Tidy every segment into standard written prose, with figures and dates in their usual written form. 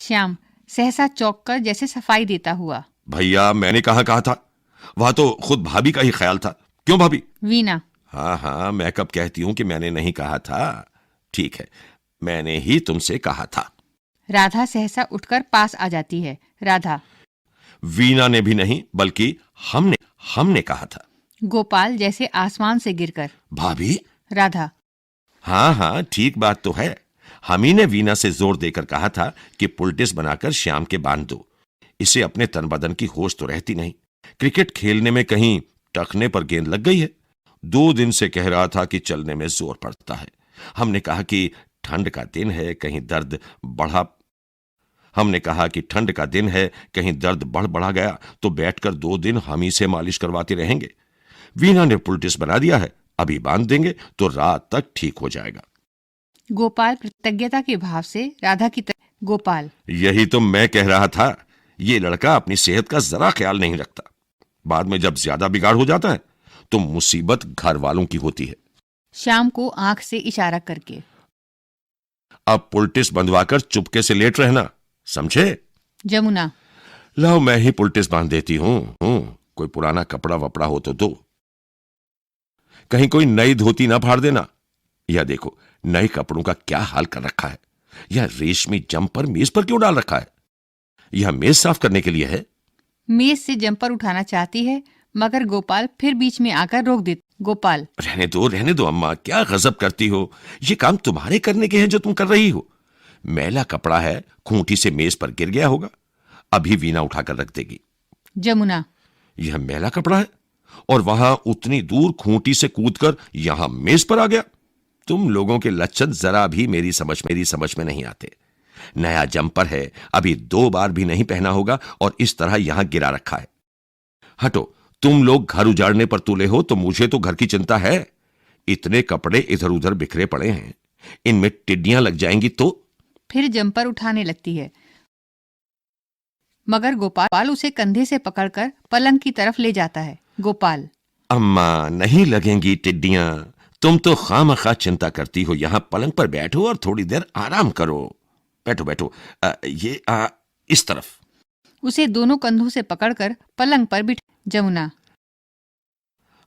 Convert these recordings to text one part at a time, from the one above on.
श्याम सहसा चौंक कर जैसे सफाई देता हुआ। भैया मैंने कहा था, वह तो खुद भाभी का ही ख्याल था। क्यों भाभी? वीना। हाँ हाँ, मैं कब कहती हूं कि मैंने नहीं कहा था। ठीक है, मैंने ही तुमसे कहा था। राधा सहसा उठकर पास आ जाती है। राधा। वीना ने भी नहीं बल्कि हमने कहा था। गोपाल जैसे आसमान से गिरकर। भाभी? राधा। हाँ हाँ, ठीक बात तो है। हम ही ने वीना से जोर देकर कहा था कि पुलटिस बनाकर श्याम के बांध दो। इसे अपने तन बदन की होश तो रहती नहीं। क्रिकेट खेलने में कहीं टखने पर गेंद लग गई है। 2 दिन से कह रहा था कि चलने में जोर पड़ता है। हमने कहा कि ठंड का दिन है, कहीं दर्द बढ़ बढ़ा गया तो बैठकर 2 दिन हम ही से मालिश करवाते रहेंगे। वीना ने पुलटिस बना दिया है, अभी बांध देंगे तो रात तक ठीक हो जाएगा। गोपाल कृतज्ञता के भाव से राधा की तरफ। गोपाल। यही तो मैं कह रहा था, ये लड़का अपनी सेहत का जरा ख्याल नहीं रखता। बाद में जब ज्यादा बिगाड़ हो जाता है तो मुसीबत घर वालों की होती है। श्याम को आंख से इशारा करके। अब पुलटिस बंधवाकर चुपके से लेट रहना, समझे? जमुना। लाओ मैं ही पुलटिस बांध देती हूं। कोई पुराना कपड़ा वपड़ा हो तो दो। कहीं कोई नई धोती ना फाड़ देना। यह देखो, नए कपड़ों का क्या हाल कर रखा है। यह रेशमी जम्पर मेज पर क्यों डाल रखा है? यह मेज साफ करने के लिए है। मेज से जम्पर उठाना चाहती है मगर गोपाल फिर बीच में आकर रोक देता। गोपाल। रहने दो अम्मा, क्या गजब करती हो। ये काम तुम्हारे करने के हैं जो तुम कर रही हो। मैला कपड़ा है, खूंटी से मेज पर गिर गया होगा, अभी वीना उठाकर रख देगी। जमुना। यह मैला कपड़ा है और वहां उतनी दूर खूंटी से कूदकर यहां मेज पर आ गया। तुम लोगों के लक्षण जरा भी मेरी समझ में नहीं आते। नया जंपर है, अभी 2 बार भी नहीं पहना होगा और इस तरह यहां गिरा रखा है। हटो, तुम लोग घर उजाड़ने पर तुले हो तो मुझे तो घर की चिंता है। इतने कपड़े इधर उधर बिखरे पड़े हैं, इनमें टिड्डियां लग जाएंगी तो। फिर जम्पर उठाने लगती है मगर गोपाल उसे कंधे से पकड़कर पलंग की तरफ ले जाता है। गोपाल। अम्मा नहीं लगेंगी टिड्डियां, तुम तो खामखा चिंता करती हो। यहां पलंग पर बैठो और थोड़ी देर आराम करो। बैठो। इस तरफ। उसे दोनों कंधों से पकड़कर पलंग पर बिठा। जमुना।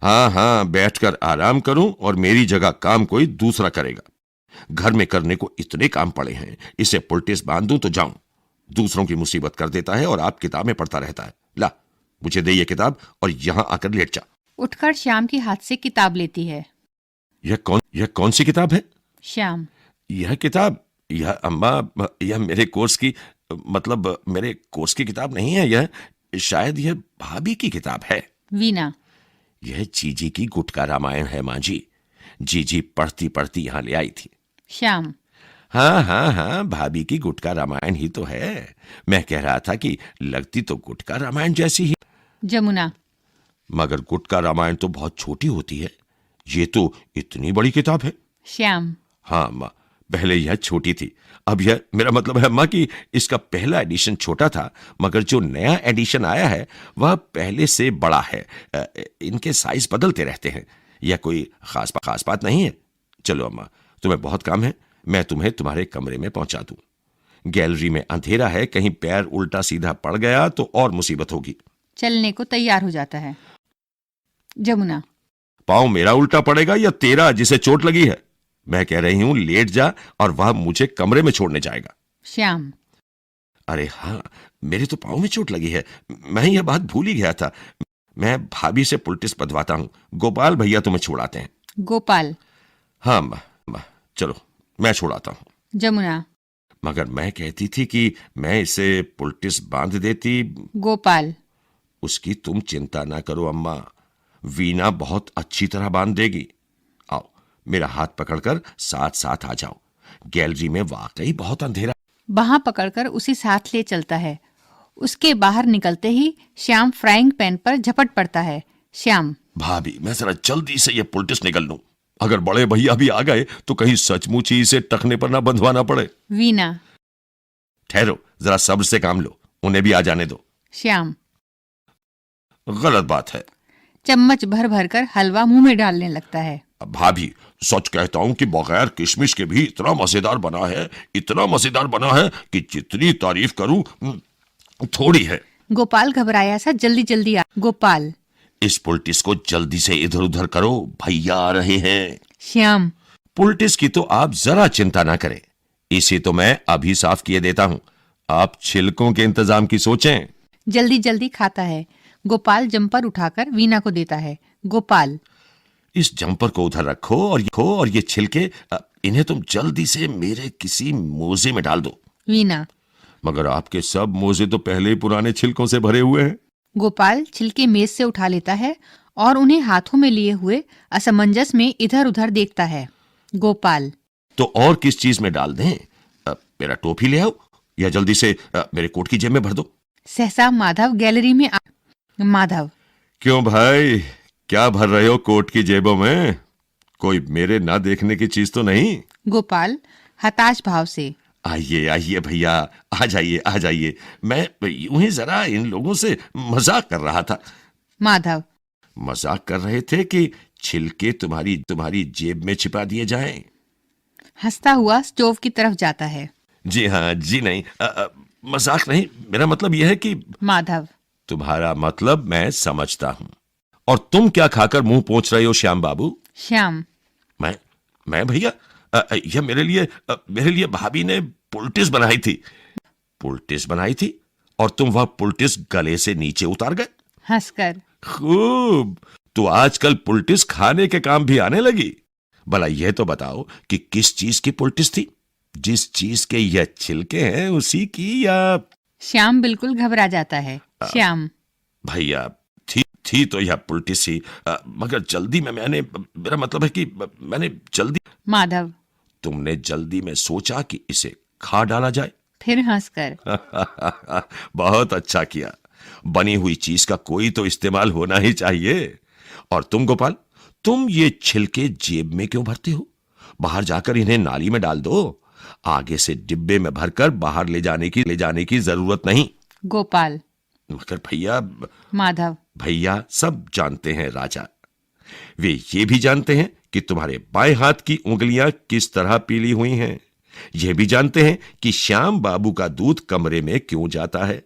हाँ, बैठकर आराम करूं और मेरी जगह काम कोई दूसरा करेगा। घर में करने को इतने काम पड़े हैं, इसे पुलटिस बांध दूं तो जाऊं। दूसरों की मुसीबत कर देता है और आप किताबें पढ़ता रहता है। ला, मुझे दे ये किताब और यहां आकर लेट जा। उठकर श्याम के हाथ से किताब लेती है। यह कौन सी किताब है? श्याम। यह अम्मा, यह मेरे कोर्स की किताब नहीं है। यह शायद यह भाभी की किताब है। वीना। यह जीजी की गुटका रामायण है मां जी। जीजी पढ़ती पढ़ती यहां ले आई थी। श्याम। हाँ, भाभी की गुटका रामायण ही तो है। मैं कह रहा था कि लगती तो गुटका रामायण जैसी ही। जमुना। मगर गुटका रामायण तो बहुत छोटी होती है, ये तो इतनी बड़ी किताब है। श्याम। हाँ माँ, पहले यह छोटी थी, अब यह, मेरा मतलब है माँ कि इसका पहला एडिशन छोटा था, मगर जो नया एडिशन आया है वह पहले से बड़ा है। इनके साइज बदलते रहते हैं। यह कोई खास बात नहीं है। चलो अम्मा, तुम्हें बहुत काम है, मैं तुम्हें तुम्हारे कमरे में पहुंचा दूं। गैलरी में अंधेरा है, कहीं पैर उल्टा सीधा पड़ गया तो और मुसीबत होगी। चलने को तैयार हो जाता है। जमुना। पाँव मेरा उल्टा पड़ेगा या तेरा जिसे चोट लगी है? मैं कह रही हूं लेट जा और वह मुझे कमरे में छोड़ने जाएगा। श्याम। अरे हाँ, मेरे तो पाँव में चोट लगी है, मैं यह बात भूल ही गया था। मैं भाभी से पुलटिस बंधवाता हूं, गोपाल भैया तुम्हें छोड़ाते हैं। गोपाल। हाँ अम्मा, चलो मैं छोड़ाता हूं। जमुना। मगर मैं कहती थी कि मैं इसे पुलटिस बांध देती। गोपाल। उसकी तुम चिंता ना करो अम्मा, वीना बहुत अच्छी तरह बांध देगी। आओ, मेरा हाथ पकड़कर साथ साथ आ जाओ। गैलरी में वाकई बहुत अंधेरा। बाहां पकड़कर उसे साथ ले चलता है। उसके बाहर निकलते ही श्याम फ्राइंग पैन पर झपट पड़ता है। श्याम। भाभी, मैं जरा जल्दी से ये पुलटिस निकल लूं। अगर बड़े भैया भी आ गए तो कहीं सचमुच ही इसे टखने पर ना बंधवाना पड़े। वीना। ठहरो, जरा सब्र से काम लो, उन्हें भी आ जाने दो। श्याम। गलत बात है। चम्मच भर भर कर हलवा मुंह में डालने लगता है। भाभी, सच कहता हूं कि बगैर किशमिश के भी इतना मजेदार बना है, इतना मजेदार बना है कि जितनी तारीफ करूं थोड़ी है। गोपाल घबराया सा जल्दी जल्दी आ गोपाल। इस पुलटिस को जल्दी से इधर उधर करो, भैया आ रहे हैं। श्याम। पुलटिस की तो आप जरा चिंता ना करें, इसे तो मैं अभी साफ किए देता हूं। आप छिलकों के इंतजाम की सोचें। जल्दी जल्दी खाता है। गोपाल जम्पर उठाकर वीना को देता है। गोपाल। इस जम्पर को उधर रखो और ये छिलके इन्हें तुम जल्दी से मेरे किसी मोजे में डाल दो। वीना। मगर आपके सब मोजे तो पहले ही पुराने छिलकों से भरे हुए हैं। गोपाल छिलके मेज से उठा लेता है और उन्हें हाथों में लिए हुए असमंजस में इधर उधर देखता है। गोपाल। तो और किस चीज में डाल दें? मेरा टोपी ले आओ या जल्दी से मेरे कोट की जेब में भर दो। सहसा माधव गैलरी में माधव। क्यों भाई, क्या भर रहे हो कोट की जेबों में? कोई मेरे ना देखने की चीज तो नहीं? गोपाल हताश भाव से। आइए आइए भैया, आ जाइए आ जाइए, मैं यूं ही जरा इन लोगों से मजाक कर रहा था। माधव। मजाक कर रहे थे कि छिलके तुम्हारी जेब में छिपा दिए जाएं। हंसता हुआ स्टोव की तरफ जाता है। जी हाँ, जी नहीं, मजाक नहीं, मेरा मतलब यह है कि माधव। तुम्हारा मतलब मैं समझता हूं। और तुम क्या खाकर मुंह पोंछ रहे हो श्याम बाबू? श्याम। मैं भैया, यह मेरे लिए भाभी ने पुलटिस बनाई थी। पुलटिस बनाई थी और तुम वह पुलटिस गले से नीचे उतार गए। हंसकर। खूब, तो आजकल पुलटिस खाने के काम भी आने लगी। भला यह तो बताओ कि किस चीज की पुलटिस थी? जिस चीज के यह छिलके हैं उसी की, या? श्याम बिल्कुल घबरा जाता है। श्याम। भैया थी तो यह पुलटिस ही, मगर जल्दी में मेरा मतलब है कि मैंने जल्दी। माधव। तुमने जल्दी में सोचा कि इसे खा डाला जाए। फिर हंसकर। बहुत अच्छा किया, बनी हुई चीज का कोई तो इस्तेमाल होना ही चाहिए। और तुम गोपाल, तुम ये छिलके जेब में क्यों भरते हो? बाहर जाकर इन्हें नाली में डाल दो। आगे से डिब्बे में भरकर बाहर ले जाने की जरूरत नहीं। गोपाल। मगर भैया। माधव। भैया सब जानते हैं राजा, वे ये भी जानते हैं कि तुम्हारे बाएं हाथ की उंगलियां किस तरह पीली हुई हैं। यह भी जानते हैं कि श्याम बाबू का दूध कमरे में क्यों जाता है।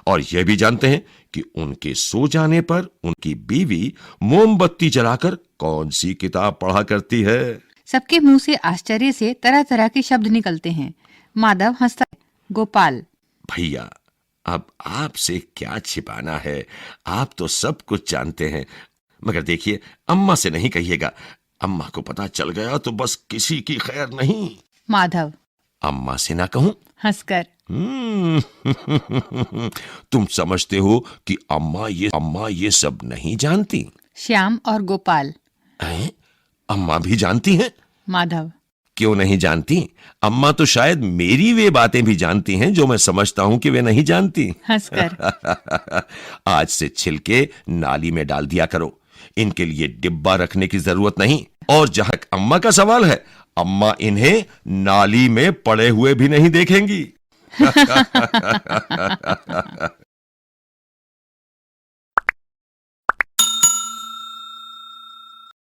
और यह भी जानते हैं कि उनके सो जाने पर उनकी बीवी मोमबत्ती जलाकर कौन सी किताब पढ़ा करती है। सबके मुंह से आश्चर्य से तरह तरह के शब्द निकलते हैं। माधव हंसता है। गोपाल। भैया, अब आपसे क्या छिपाना है, आप तो सब कुछ जानते हैं। मगर देखिए, अम्मा से नहीं कहिएगा, अम्मा को पता चल गया तो बस किसी की खैर नहीं। माधव। अम्मा से ना कहूं? हंसकर। तुम समझते हो कि अम्मा ये सब नहीं जानती? श्याम और गोपाल। हैं? अम्मा भी जानती हैं? माधव। क्यों नहीं जानती? अम्मा तो शायद मेरी वे बातें भी जानती हैं जो मैं समझता हूं कि वे नहीं जानती। हंसकर। आज से छिलके नाली में डाल दिया करो, इनके लिए डिब्बा रखने की जरूरत नहीं। और जहां अम्मा का सवाल है, अम्मा इन्हें नाली में पड़े हुए भी नहीं देखेंगी।